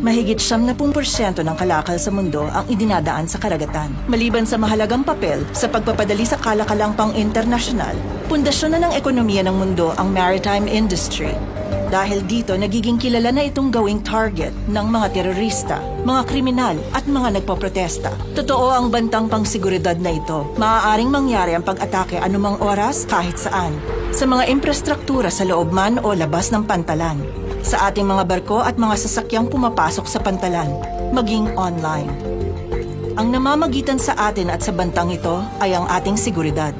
Mahigit 70% ng kalakal sa mundo ang idinadaan sa karagatan. Maliban sa mahalagang papel sa pagpapadali sa kalakalang pang-internasyonal, pundasyon na ng ekonomiya ng mundo ang maritime industry. Dahil dito, nagiging kilala na itong gawing target ng mga terorista, mga kriminal at mga nagpoprotesta. Totoo ang bantang pangsiguridad na ito. Maaaring mangyari ang pag-atake anumang oras kahit saan. Sa mga infrastruktura sa loob man o labas ng pantalan. Sa ating mga barko at mga sasakyang pumapasok sa pantalan, maging online. Ang namamagitan sa atin at sa bantang ito ay ang ating seguridad.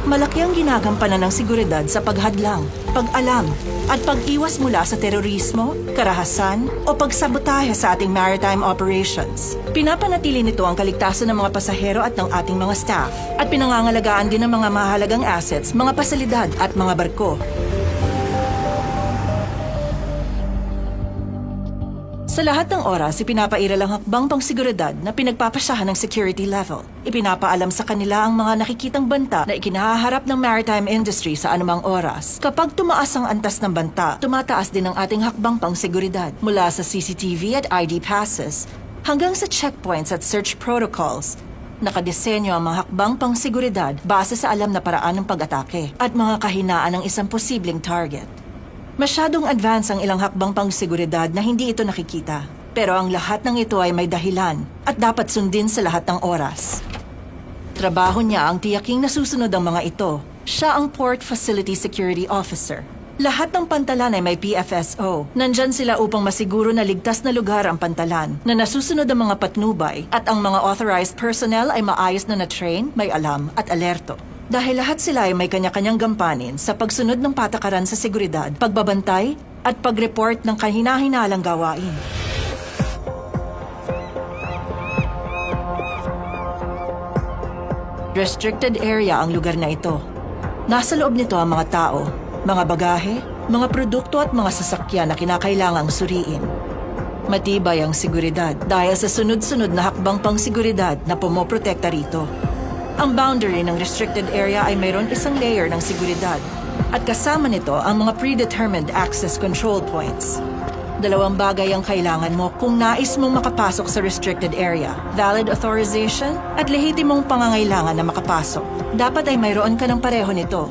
Malaki ang ginagampanan ng seguridad sa paghadlang, pag-alam, at pag-iwas mula sa terorismo, karahasan, o pagsabotahe sa ating maritime operations. Pinapanatili nito ang kaligtasan ng mga pasahero at ng ating mga staff, at pinangangalagaan din ng mga mahalagang assets, mga pasilidad at mga barko. Sa lahat ng oras, ipinapairal ang hakbang pangsiguridad na pinagpapasyahan ng security level. Ipinapaalam sa kanila ang mga nakikitang banta na ikinahaharap ng maritime industry sa anumang oras. Kapag tumaas ang antas ng banta, tumataas din ang ating hakbang pangsiguridad mula sa CCTV at ID passes hanggang sa checkpoints at search protocols. Nakadesenyo ang mga hakbang pangsiguridad base sa alam na paraan ng pag-atake at mga kahinaan ng isang posibleng target. Masyadong advance ang ilang hakbang pang-seguridad na hindi ito nakikita. Pero ang lahat ng ito ay may dahilan at dapat sundin sa lahat ng oras. Trabaho niya ang tiyaking nasusunod ang mga ito. Siya ang Port Facility Security Officer. Lahat ng pantalan ay may PFSO. Nandyan sila upang masiguro na ligtas na lugar ang pantalan, na nasusunod ang mga patnubay, at ang mga authorized personnel ay maayos na na-train, may alam at alerto. Dahil lahat sila ay may kanya-kanyang gampanin sa pagsunod ng patakaran sa seguridad, pagbabantay, at pag-report ng kahina-hinalang gawain. Restricted area ang lugar na ito. Nasa loob nito ang mga tao, mga bagahe, mga produkto at mga sasakyan na kinakailangang suriin. Matibay ang seguridad dahil sa sunod-sunod na hakbang pang-seguridad na pumoprotekta rito. Ang boundary ng restricted area ay mayroon isang layer ng seguridad at kasama nito ang mga predetermined access control points. Dalawang bagay ang kailangan mo kung nais mong makapasok sa restricted area: valid authorization at lehitimong pangangailangan na makapasok. Dapat ay mayroon ka ng pareho nito.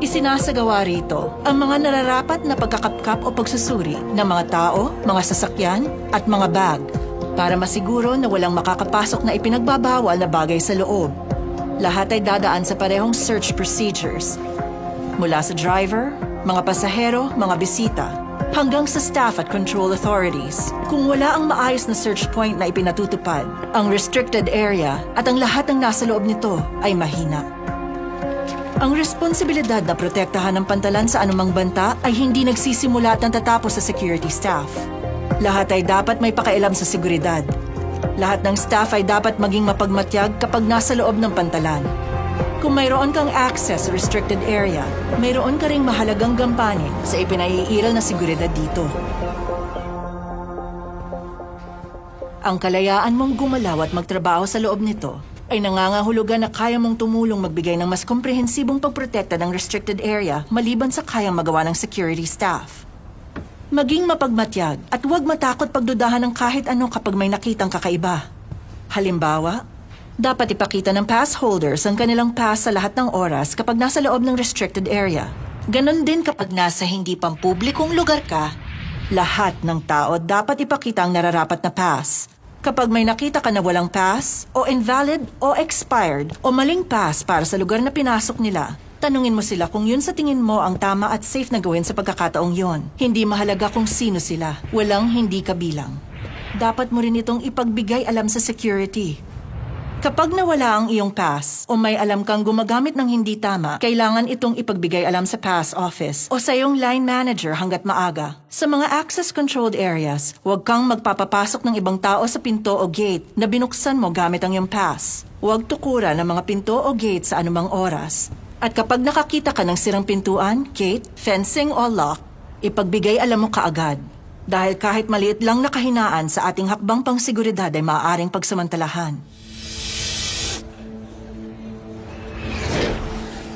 Isinasagawa rito ang mga nararapat na pagkakapkap o pagsusuri ng mga tao, mga sasakyan at mga bag, para masiguro na walang makakapasok na ipinagbabawal na bagay sa loob. Lahat ay dadaan sa parehong search procedures. Mula sa driver, mga pasahero, mga bisita, hanggang sa staff at control authorities. Kung wala ang maayos na search point na ipinatutupad, ang restricted area at ang lahat ng nasa loob nito ay mahina. Ang responsibilidad na protektahan ng pantalan sa anumang banta ay hindi nagsisimula at natatapos sa security staff. Lahat ay dapat may pakialam sa seguridad. Lahat ng staff ay dapat maging mapagmatyag kapag nasa loob ng pantalan. Kung mayroon kang access sa restricted area, mayroon ka ring mahalagang gampanin sa ipinaiiral na seguridad dito. Ang kalayaan mong gumalaw at magtrabaho sa loob nito ay nangangahulugan na kaya mong tumulong magbigay ng mas komprehensibong pagprotekta ng restricted area maliban sa kayang magawa ng security staff. Maging mapagmatyag at huwag matakot pagdudahan ng kahit ano kapag may nakitang kakaiba. Halimbawa, dapat ipakita ng pass holders ang kanilang pass sa lahat ng oras kapag nasa loob ng restricted area. Ganon din kapag nasa hindi pampublikong lugar ka, lahat ng tao dapat ipakita ang nararapat na pass. Kapag may nakita ka na walang pass, o invalid, o expired, o maling pass para sa lugar na pinasok nila, tanungin mo sila kung yun sa tingin mo ang tama at safe na gawin sa pagkakataong yon. Hindi mahalaga kung sino sila. Walang hindi kabilang. Dapat mo rin itong ipagbigay alam sa security. Kapag nawala ang iyong pass o may alam kang gumagamit ng hindi tama, kailangan itong ipagbigay alam sa pass office o sa iyong line manager hanggat maaga. Sa mga access-controlled areas, huwag kang magpapapasok ng ibang tao sa pinto o gate na binuksan mo gamit ang iyong pass. Huwag tukuran ng mga pinto o gate sa anumang oras. At kapag nakakita ka ng sirang pintuan, gate, fencing o lock, ipagbigay alam mo kaagad. Dahil kahit maliit lang na kahinaan sa ating hakbang pangseguridad ay maaaring pagsamantalahan.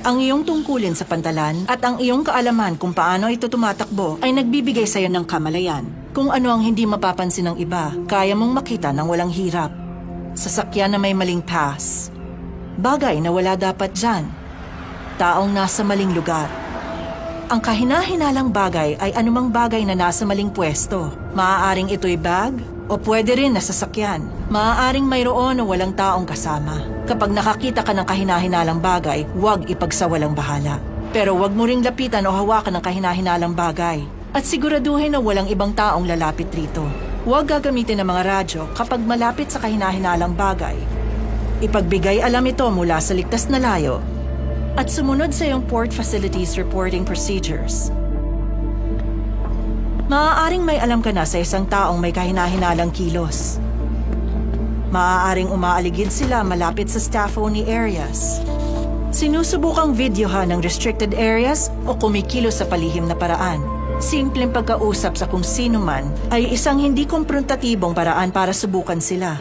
Ang iyong tungkulin sa pantalan at ang iyong kaalaman kung paano ito tumatakbo ay nagbibigay sa iyo ng kamalayan. Kung ano ang hindi mapapansin ng iba, kaya mong makita ng walang hirap. Sasakyan na may maling pass. Bagay na wala dapat dyan. Taong nasa maling lugar. Ang kahina-hinalang bagay ay anumang bagay na nasa maling pwesto. Maaaring ito'y bag o pwede rin na sasakyan. Maaaring mayroon o walang taong kasama. Kapag nakakita ka ng kahina-hinalang bagay, huwag ipagsawalang bahala. Pero huwag mo ring lapitan o hawakan ng kahina-hinalang bagay. At siguraduhin na walang ibang taong lalapit rito. Huwag gagamitin ng mga radyo kapag malapit sa kahina-hinalang bagay. Ipagbigay alam ito mula sa ligtas na layo at sumunod sa iyong port facilities reporting procedures. Maaaring may alam ka na sa isang taong may kahina-hinalang kilos. Maaaring umaaligid sila malapit sa staff-only areas. Sinusubukang videohan ng restricted areas o kumikilos sa palihim na paraan. Simpleng pagkausap sa kung sino man ay isang hindi komprontatibong paraan para subukan sila.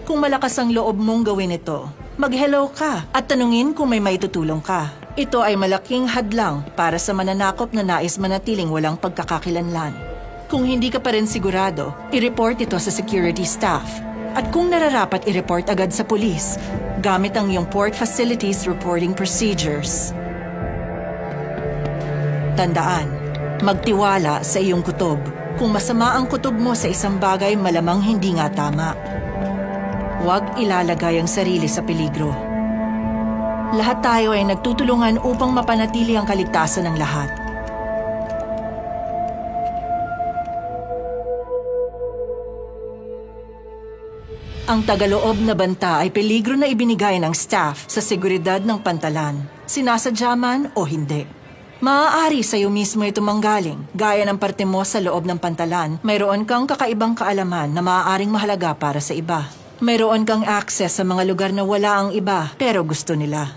Kung malakas ang loob mong gawin ito, mag-hello ka at tanungin kung may maitutulong ka. Ito ay malaking hadlang para sa mananakop na nais manatiling walang pagkakakilanlan. Kung hindi ka pa rin sigurado, i-report ito sa security staff. At kung nararapat i-report agad sa pulis, gamit ang iyong port facilities reporting procedures. Tandaan, magtiwala sa iyong kutob. Kung masama ang kutob mo sa isang bagay, malamang hindi nga tama. Huwag ilalagay ang sarili sa peligro. Lahat tayo ay nagtutulungan upang mapanatili ang kaligtasan ng lahat. Ang tagaloob na banta ay peligro na ibinigay ng staff sa seguridad ng pantalan, sinasadya man o hindi. Maaari sa iyo mismo ito manggaling. Gaya ng parte mo sa loob ng pantalan, mayroon kang kakaibang kaalaman na maaaring mahalaga para sa iba. Mayroon kang access sa mga lugar na wala ang iba, pero gusto nila.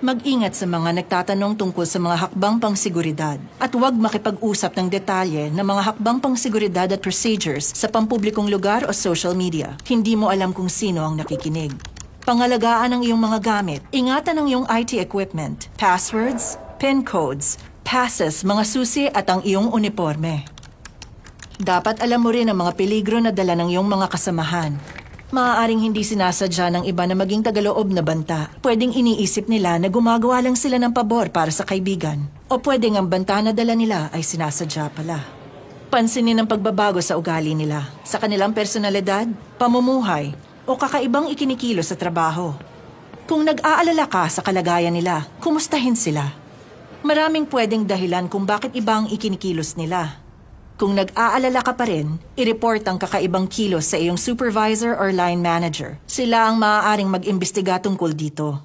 Mag-ingat sa mga nagtatanong tungkol sa mga hakbang pangsiguridad at huwag makipag-usap ng detalye ng mga hakbang pangsiguridad at procedures sa pampublikong lugar o social media. Hindi mo alam kung sino ang nakikinig. Pangalagaan ang iyong mga gamit. Ingatan ang iyong IT equipment, passwords, PIN codes, passes, mga susi at ang iyong uniforme. Dapat alam mo rin ang mga peligro na dala ng iyong mga kasamahan. Maaaring hindi sinasadya ng iba na maging tagaloob na banta. Pwedeng iniisip nila na gumagawa lang sila ng pabor para sa kaibigan. O pwedeng ang banta na dala nila ay sinasadya pala. Pansinin ang pagbabago sa ugali nila, sa kanilang personalidad, pamumuhay, o kakaibang ikinikilo sa trabaho. Kung nag-aalala ka sa kalagayan nila, kumustahin sila. Maraming pwedeng dahilan kung bakit ibang ikinikilos nila. Kung nag-aalala ka pa rin, i-report ang kakaibang kilos sa iyong supervisor or line manager. Sila ang maaaring mag-imbestiga tungkol dito.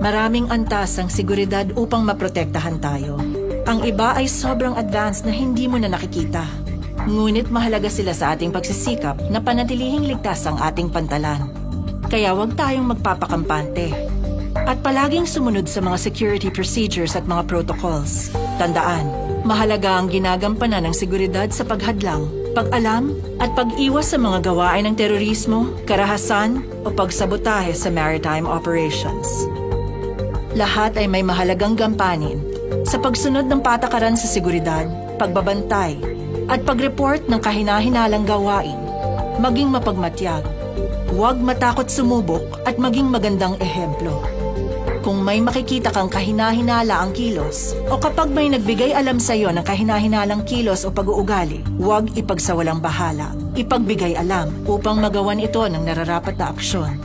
Maraming antas ang seguridad upang maprotektahan tayo. Ang iba ay sobrang advanced na hindi mo na nakikita. Ngunit mahalaga sila sa ating pagsisikap na panatilihing ligtas ang ating pantalan. Kaya huwag tayong magpapakampante. At palaging sumunod sa mga security procedures at mga protocols. Tandaan, mahalaga ang ginagampanan ng seguridad sa paghadlang, pag-alam, at pag-iwas sa mga gawain ng terorismo, karahasan, o pagsabotahe sa maritime operations. Lahat ay may mahalagang gampanin sa pagsunod ng patakaran sa seguridad, pagbabantay, at pag-report ng kahina-hinalang gawain. Maging mapagmatyag, huwag matakot sumubok at maging magandang ehemplo. Kung may makikita kang kahina-hinala ang kilos o kapag may nagbigay alam sa iyo ng kahina-hinalang kilos o pag-uugali, huwag ipagsawalang bahala. Ipagbigay alam upang magawan ito ng nararapat na aksyon.